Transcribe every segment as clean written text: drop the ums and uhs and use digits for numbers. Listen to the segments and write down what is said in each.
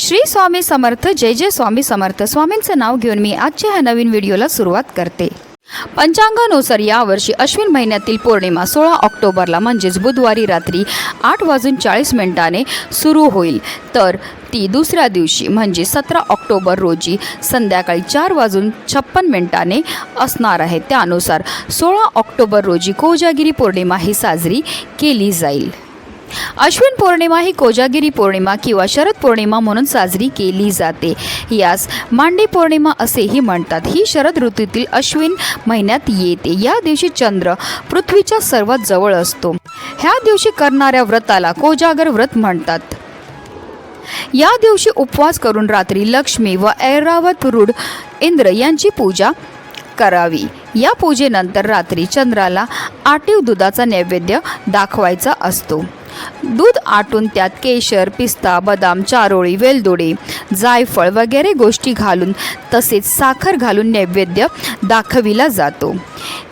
श्री स्वामी समर्थ. जय जय स्वामी समर्थ. स्वामींचं नाव घेऊन मी आजच्या ह्या नवीन व्हिडिओला सुरुवात करते. पंचांगानुसार यावर्षी अश्विन महिन्यातील पौर्णिमा 16 ऑक्टोबरला म्हणजेच बुधवारी रात्री 8:40 सुरू होईल, तर ती दुसऱ्या दिवशी म्हणजे 17 ऑक्टोबर रोजी संध्याकाळी 4:56 असणार आहे. त्यानुसार 16 ऑक्टोबर रोजी कोजागिरी पौर्णिमा ही साजरी केली जाईल. अश्विन पौर्णिमा ही कोजागिरी पौर्णिमा किंवा शरद पौर्णिमा म्हणून साजरी केली जाते. यास मांडी पौर्णिमा असेही म्हणतात. ही शरद ऋतूतील अश्विन महिन्यात येते. या दिवशी चंद्र पृथ्वीच्या सर्वात जवळ असतो. ह्या दिवशी करणाऱ्या व्रताला कोजागर व्रत म्हणतात. या दिवशी उपवास करून रात्री लक्ष्मी व ऐरावत रूढ इंद्र यांची पूजा करावी. या पूजेनंतर रात्री चंद्राला आटीव दुधाचा नैवेद्य दाखवायचा असतो. दूध आटून त्यात केशर, पिस्ता, बदाम, चारोळी, वेलदोडे, जायफळ वगैरे गोष्टी घालून तसेच साखर घालून नैवेद्य दाखविला जातो.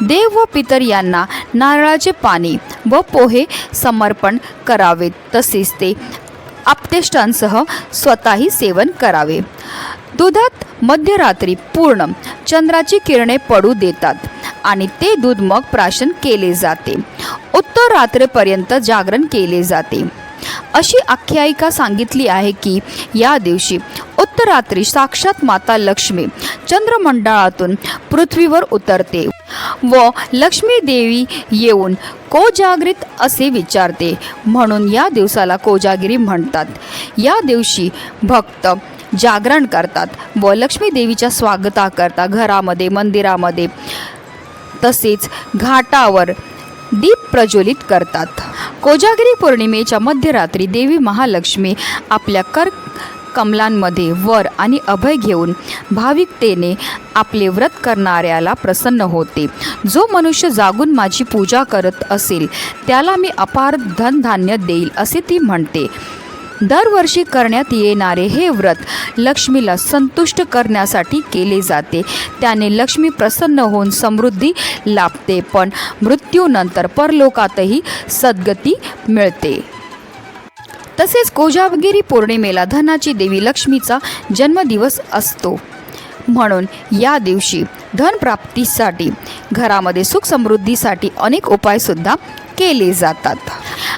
देव व पितर यांना नारळाचे पाणी व पोहे समर्पण करावे. तसेच ते आप्तेष्टांसह स्वतःही सेवन करावे. दुधात मध्यरात्री पूर्ण चंद्राची किरणे पडू देतात आणि ते दूध मग प्राशन केले जाते. उत्तर रात्रीपर्यंत जागरण केले जाते. अशी आख्यायिका सांगितली आहे की या दिवशी उत्तरात्री साक्षात माता लक्ष्मी चंद्रमंडळातून पृथ्वीवर उतरते व लक्ष्मी देवी येऊन कोजागरीत असे विचारते, म्हणून या दिवसाला कोजागिरी म्हणतात. या दिवशी भक्त जागरण करतात व लक्ष्मी देवीच्या स्वागताकरता घरामध्ये, मंदिरामध्ये तसेच घाटावर दीप प्रज्वलित करतात. कोजागिरी पौर्णिमेच्या मध्यरात्री देवी महालक्ष्मी आपल्या कमलांमध्ये वर आणि अभय घेऊन भाविकतेने आपले व्रत करणाऱ्याला प्रसन्न होते. जो मनुष्य जागून माझी पूजा करत असेल त्याला मी अपार धनधान्य देईल असे ती म्हणते. दरवर्षी करण्यात येणारे हे व्रत लक्ष्मीला संतुष्ट करण्यासाठी केले जाते. त्याने लक्ष्मी प्रसन्न होऊन समृद्धी लाभते, पण मृत्यूनंतर परलोकातही सद्गती मिळते. तसेच कोजागिरी पौर्णिमेला धनाची देवी लक्ष्मीचा जन्मदिवस असतो, म्हणून या दिवशी धनप्राप्तीसाठी घरामध्ये सुख समृद्धीसाठी अनेक उपायसुद्धा केले जातात.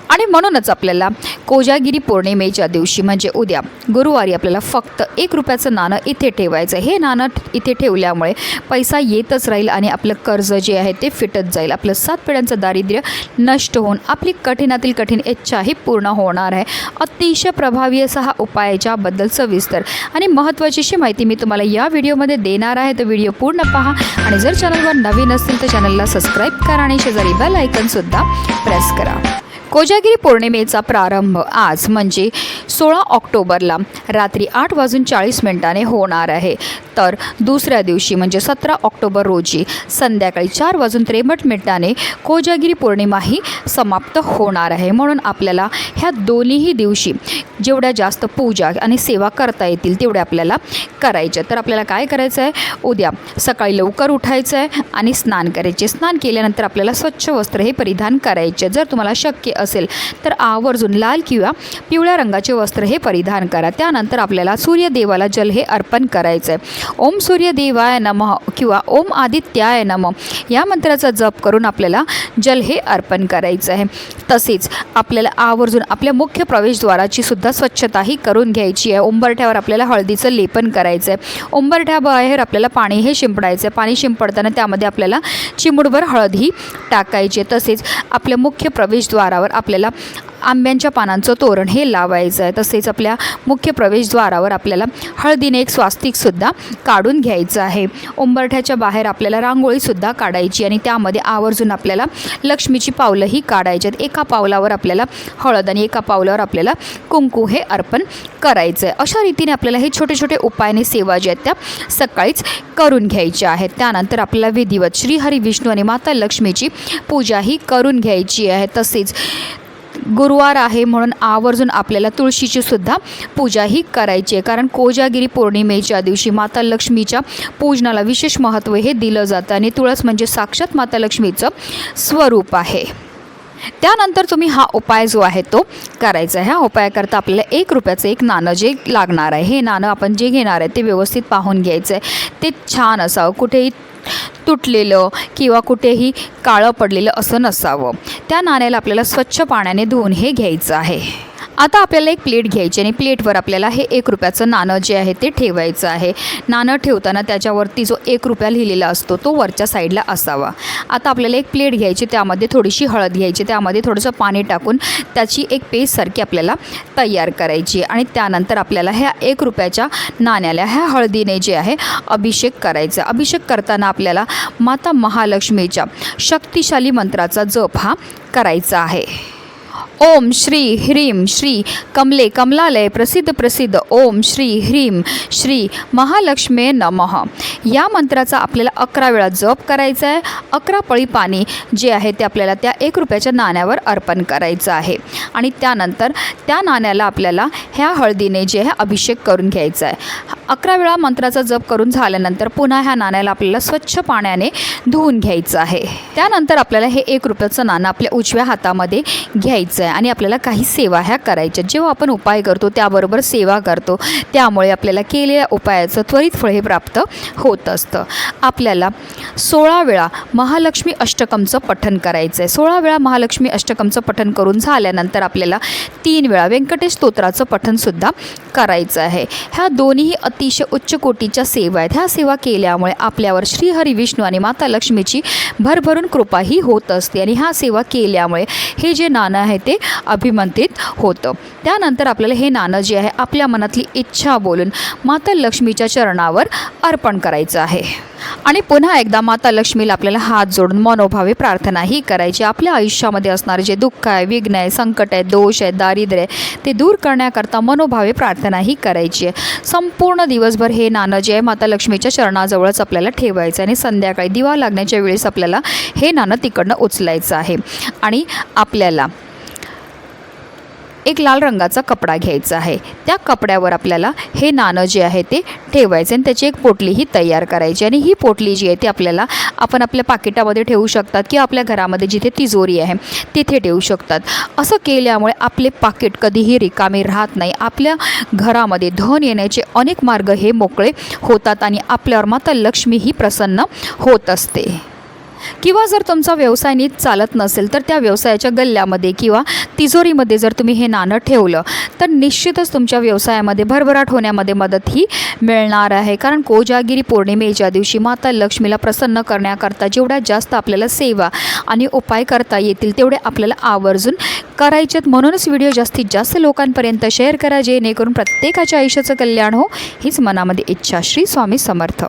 आणि म्हणूनच आपल्याला कोजागिरी पौर्णिमेच्या दिवशी म्हणजे उद्या गुरुवारी आपल्याला फक्त 1 रुपयाचं नाणं इथे ठेवायचं. हे नाणं इथे ठेवल्यामुळे पैसा येतच राहील आणि आपलं कर्ज जे आहे ते फिटत जाईल. आपलं 7 पिढ्यांचं दारिद्र्य नष्ट होऊन आपली कठीणातील कठीण इच्छाही पूर्ण होणार आहे. अतिशय प्रभावी असा हा उपाय, ज्याबद्दल सविस्तर आणि महत्त्वाची अशी माहिती मी तुम्हाला या व्हिडिओमध्ये देणार आहे. तर व्हिडिओ पूर्ण पहा आणि जर चॅनलवर नवीन असतील तर चॅनलला सबस्क्राईब करा आणि शेजारी बेल आयकॉनसुद्धा प्रेस करा. कोजागिरी पौर्णिमेचा प्रारंभ आज म्हणजे 16 ऑक्टोबरला रात्री 8:40 होणार आहे, तर दुसऱ्या दिवशी म्हणजे 17 ऑक्टोबर रोजी संध्याकाळी 4:63 कोजागिरी पौर्णिमा ही समाप्त होणार आहे. म्हणून आपल्याला ह्या दोन्हीही दिवशी जेवढ्या जास्त पूजा आणि सेवा करता येतील तेवढ्या आपल्याला करायच्या. तर आपल्याला काय करायचं आहे, उद्या सकाळी लवकर उठायचं आहे आणि स्नान करायचे. स्नान केल्यानंतर आपल्याला स्वच्छ वस्त्र हे परिधान करायचे. जर तुम्हाला शक्य असेल तर आवर्जून लाल किंवा पिवळ्या रंगाचे वस्त्र हे परिधान करा. त्यानंतर आपल्याला सूर्यदेवाला जल हे अर्पण करायचं आहे. ओम सूर्यदेवाय नमः किंवा ओम आदित्याय नमः या मंत्राचा जप करून आपल्याला जल हे अर्पण करायचं आहे. तसेच आपल्याला आवर्जून आपल्या मुख्य प्रवेशद्वाराची सुद्धा स्वच्छताही करून घ्यायची आहे. उंबरठ्यावर आपल्याला हळदीचं लेपन करायचं आहे. उंबरठ्याबाहेर आपल्याला पाणी हे शिंपडायचं आहे. पाणी शिंपडताना त्यामध्ये आपल्याला चिमूटभर हळद ही टाकायची. तसेच आपल्या मुख्य प्रवेशद्वारावर आपल्याला आंब्यांच्या पानांचं तोरण हे लावायचं आहे. तसेच आपल्या मुख्य प्रवेशद्वारावर आपल्याला हळदीने एक स्वास्तिकसुद्धा काढून घ्यायचं आहे. उंबरठ्याच्या बाहेर आपल्याला रांगोळीसुद्धा काढायची आणि त्यामध्ये आवर्जून आपल्याला लक्ष्मीची पावलंही काढायची आहेत. एका पावलावर आपल्याला हळद आणि एका पावलावर आपल्याला कुंकू हे अर्पण करायचं आहे. अशा रीतीने आपल्याला हे छोटे छोटे उपायाने सेवा ज्या आहेत त्या सकाळीच करून घ्यायच्या आहेत. त्यानंतर आपल्याला विधिवत श्रीहरी विष्णू आणि माता लक्ष्मीची पूजाही करून घ्यायची आहे. तसेच गुरुवार आहे म्हणून आवर्जून आपल्याला तुळशीची सुद्धा पूजाही करायची आहे, कारण कोजागिरी पौर्णिमेच्या दिवशी माता लक्ष्मीच्या पूजनाला विशेष महत्त्व हे दिलं जातं आणि तुळस म्हणजे साक्षात माता लक्ष्मीचं स्वरूप आहे. त्यानंतर तुम्ही हा उपाय जो आहे तो करायचा आहे. ह्या उपायाकरता आपल्याला 1 रुपयाचं एक नाणं जे लागणार आहे, हे नाणं आपण जे घेणार आहे ते व्यवस्थित पाहून घ्यायचं आहे. ते छान असावं, कुठेही तुटलेलं किंवा कुठेही काळं पडलेलं असं नसावं. त्या नाण्याला आपल्याला स्वच्छ पाण्याने धुवून हे घ्यायचं आहे. आता आपल्याला एक प्लेट घ्यायची आणि प्लेटवर आपल्याला हे 1 रुपयाचं नाणं जे आहे ते ठेवायचं आहे. नाणं ठेवताना त्याच्यावरती जो 1 रुपया लिहिलेला असतो तो वरच्या साईडला असावा. आता आपल्याला एक प्लेट घ्यायची, त्यामध्ये थोडीशी हळद घ्यायची, त्यामध्ये थोडंसं पाणी टाकून त्याची एक पेस्टसारखी आपल्याला तयार करायची आणि त्यानंतर आपल्याला ह्या 1 रुपयाच्या नाण्याला ह्या हळदीने जे आहे अभिषेक करायचा. अभिषेक करताना आपल्याला माता महालक्ष्मीच्या शक्तिशाली मंत्राचा जप हा करायचा आहे. ओम श्री ह्रीं श्री कमले कमलालय प्रसिद्ध प्रसिद्ध ओम श्री ह्रीं श्री महालक्ष्मी नमः. या मंत्राचा आपल्याला 11 वेळा जप करायचा आहे. 11 पळी पाणी जे आहे ते आपल्याला त्या 1 रुपयाच्या नाण्यावर अर्पण करायचं आहे आणि त्यानंतर त्या नाण्याला आपल्याला ह्या हळदीने जे आहे अभिषेक करून घ्यायचा आहे. 11 वेळा मंत्राचा जप करून झाल्यानंतर पुन्हा ह्या नाण्याला आपल्याला स्वच्छ पाण्याने धुवून घ्यायचं आहे. त्यानंतर आपल्याला हे 1 रुपयाचं नाणं आपल्या उजव्या हातामध्ये घ्यायचं आहे आणि आपल्याला काही सेवा ह्या करायच्या. जेव्हा आपण उपाय करतो त्याबरोबर सेवा करतो, त्यामुळे आपल्याला केलेल्या उपायाचं त्वरित फळ हे प्राप्त होत असतं. आपल्याला 16 वेळा महालक्ष्मी अष्टकमचं पठण करायचं आहे. 16 वेळा महालक्ष्मी अष्टकमचं पठण करून झाल्यानंतर आपल्याला 3 वेळा व्यंकटेश स्तोत्राचं पठणसुद्धा करायचं आहे. ह्या दोन्ही अतिशय उच्च कोटीच्या सेवा आहेत. ह्या सेवा केल्यामुळे आपल्यावर श्रीहरी विष्णू आणि माता लक्ष्मीची भरभरून कृपाही होत असते आणि ह्या सेवा केल्यामुळे हे जे नाणं आहे ते अभिमंत्रित होतं. त्यानंतर आपल्याला हे नाणं जे आहे आपल्या मनातली इच्छा बोलून माता लक्ष्मीच्या चरणावर अर्पण करायचं आहे आणि पुन्हा एकदा माता लक्ष्मीला आपल्याला हात जोडून मनोभावे प्रार्थनाही करायची. आपल्या आयुष्यामध्ये असणारे जे दुःख आहे, विघ्न आहे, संकट आहे, दोष आहे, दारिद्र्य आहे ते दूर करण्याकरता मनोभावे प्रार्थनाही करायची आहे. संपूर्ण दिवसभर हे नाणं जे आहे माता लक्ष्मीच्या चरणाजवळच आपल्याला ठेवायचं आणि संध्याकाळी दिवा लागण्याच्या वेळेस आपल्याला हे नाणं तिकडनं उचलायचं आहे आणि आपल्याला एक लाल रंगाचा कपडा घ्यायचा आहे. त्या कपड्यावर आपल्याला हे नाणं जे आहे ते ठेवायचं आणि त्याची एक पोटलीही तयार करायची आणि ही पोटली जी आहे ती आपल्याला आपण आपल्या पाकिटामध्ये ठेवू शकतात किंवा आपल्या घरामध्ये जिथे तिजोरी आहे तिथे ठेवू शकतात. असं केल्यामुळे आपले पाकिट कधीही रिकामे राहत नाही. आपल्या घरामध्ये धन येण्याचे अनेक मार्ग हे मोकळे होतात आणि आपल्यावर माता लक्ष्मी ही प्रसन्न होत असते. किंवा जर तुमचा व्यवसाय नीट चालत नसेल तर त्या व्यवसायाच्या गल्ल्यामध्ये किंवा तिजोरीमध्ये जर तुम्ही हे नाणं ठेवलं तर निश्चितच तुमच्या व्यवसायामध्ये भरभराट होण्यामध्ये मदत ही मिळणार आहे. कारण कोजागिरी पौर्णिमेच्या दिवशी माता लक्ष्मीला प्रसन्न करण्याकरता जेवढ्या जास्त आपल्याला सेवा आणि उपाय करता येतील तेवढे आपल्याला आवर्जून करायचेत. म्हणूनच व्हिडिओ जास्तीत जास्त लोकांपर्यंत शेअर करा जेणेकरून प्रत्येकाच्या आयुष्याचं कल्याण हो हीच मनामध्ये इच्छा. श्री स्वामी समर्थ.